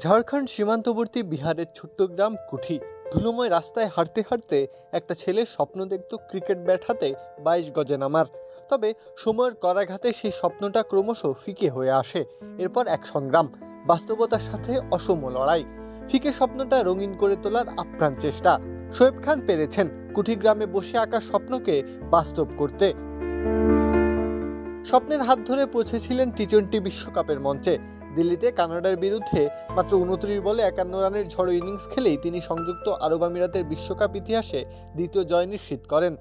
ঝাড়খণ্ড সীমান্তবর্তী বিহারের ছোট্ট গ্রাম কুঠি। ধুলোময় রাস্তায় হাঁটতে হাঁটতে একটা ছেলে স্বপ্ন দেখত ক্রিকেট ব্যাট হাতে 22 গজে নামার। তবে সময়ের করাঘাতে সেই স্বপ্নটা ক্রমশ ফিকে হয়ে আসে। এরপর এক সংগ্রাম, বাস্তবতার সাথে অসম লড়াই, ফিকে স্বপ্নটা রঙিন করে তোলার আপ্রাণ চেষ্টা। শোয়েব খান পেরেছেন কুঠি গ্রামে বসে আঁকা স্বপ্নকে বাস্তব করতে। স্বপ্নের হাত ধরে পৌঁছেছিলেন টি-20 বিশ্বকাপের মঞ্চে। দিল্লিতে কানাডার বিরুদ্ধে মাত্র 29 বলে 51 রানের ঝড়ো ইনিংস খেলেই তিনি সংযুক্ত আরব আমিরাতের বিশ্বকাপ ইতিহাসে দ্বিতীয় জয় নিশ্চিত করেন।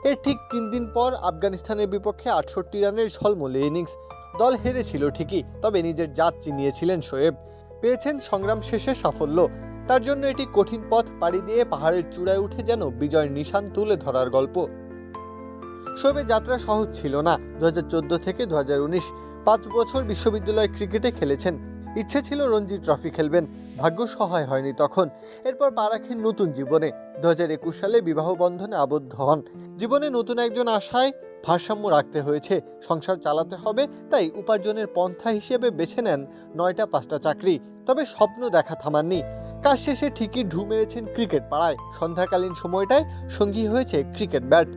এর ঠিক 3 দিন পর আফগানিস্তানের বিপক্ষে 68 রানের ঝলমলে ইনিংস। দল হেরেছিল ঠিকই, তবে নিজের জাত চিনিয়েছিলেন শোয়েব। পেয়েছেন সংগ্রাম শেষে সাফল্য। তার জন্য এটি কঠিন পথ পাড়ি দিয়ে পাহাড়ের চূড়ায় উঠে যেন বিজয়ের নিশান তুলে ধরার গল্প। শোয়েবের যাত্রা সহজ ছিল না। 2014 থেকে 2019 5 বছর বিশ্ববিদ্যালয় ক্রিকেটে খেলেছেন। ইচ্ছে ছিল রঞ্জি ট্রফি খেলবেন, ভাগ্য সহায় হয়নি তখন। এরপর পা রাখেন নতুন জীবনে। 2021 সালে বিবাহ বন্ধনে আবদ্ধ হন। জীবনে নতুন একজন আশায় ভারসাম্য রাখতে হয়েছে, সংসার চালাতে হবে, তাই উপার্জনের পন্থা হিসেবে বেছে নেন 9টা 5টা চাকরি। তবে স্বপ্ন দেখা থামাননি। কাজ শেষে ঠিকই ঢু মেরেছেন ক্রিকেট পাড়ায়। সন্ধ্যাকালীন সময়টায় সঙ্গী হয়েছে ক্রিকেট ব্যাট।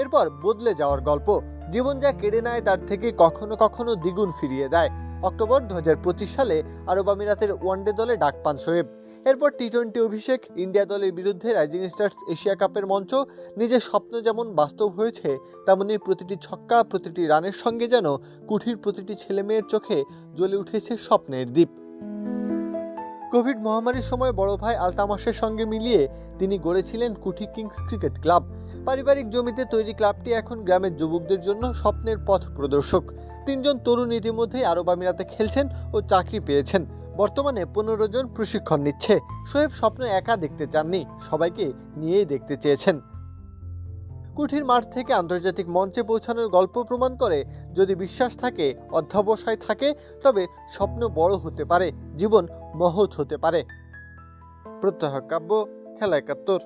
এরপর বদলে যাওয়ার গল্প। জীবন যা কেড়ে নেয় তার থেকে কখনো কখনো দ্বিগুণ ফিরিয়ে দেয়। অক্টোবর 2025 সালে আরব আমিরাতের ওয়ানডে দলে ডাক পান শোয়েব। এরপর টি-20 অভিষেক, ইন্ডিয়া দলের বিরুদ্ধে রাইজিং স্টার্স এশিয়া কাপের মঞ্চ। নিজের স্বপ্ন যেমন বাস্তব হয়েছে, তেমনি প্রতিটি ছক্কা, প্রতিটি রানের সঙ্গে যেন কুঠির প্রতিটি ছেলেমেয়ের চোখে জ্বলে উঠেছে স্বপ্নের দ্বীপ। কোভিড মহামারীর সময় বড় ভাই আলতামাসের সঙ্গে মিলিয়ে তিনি গড়েছিলেন কুঠি কিংস ক্রিকেট ক্লাব। পারিবারিক জমিতে তৈরি ক্লাবটি এখন গ্রামের যুবকদের জন্য স্বপ্নের পথ প্রদর্শক। 3 জন তরুণ ইতিমধ্যেই আরব আমিরাতে খেলছেন ও চাকরি পেয়েছেন। বর্তমানে 15 জন প্রশিক্ষণ নিচ্ছে। শোয়েব স্বপ্ন একা দেখতে চাননি, সবাইকে নিয়েই দেখতে চেয়েছেন। কুঠির মাঠ থেকে আন্তর্জাতিক মঞ্চে পৌঁছানোর গল্প প্রমাণ করে, যদি বিশ্বাস থাকে, অধ্যবসায় থাকে, তবে স্বপ্ন বড় হতে পারে, জীবন মহৎ হতে পারে। প্রত্যহ কাব্য, খেলা 71।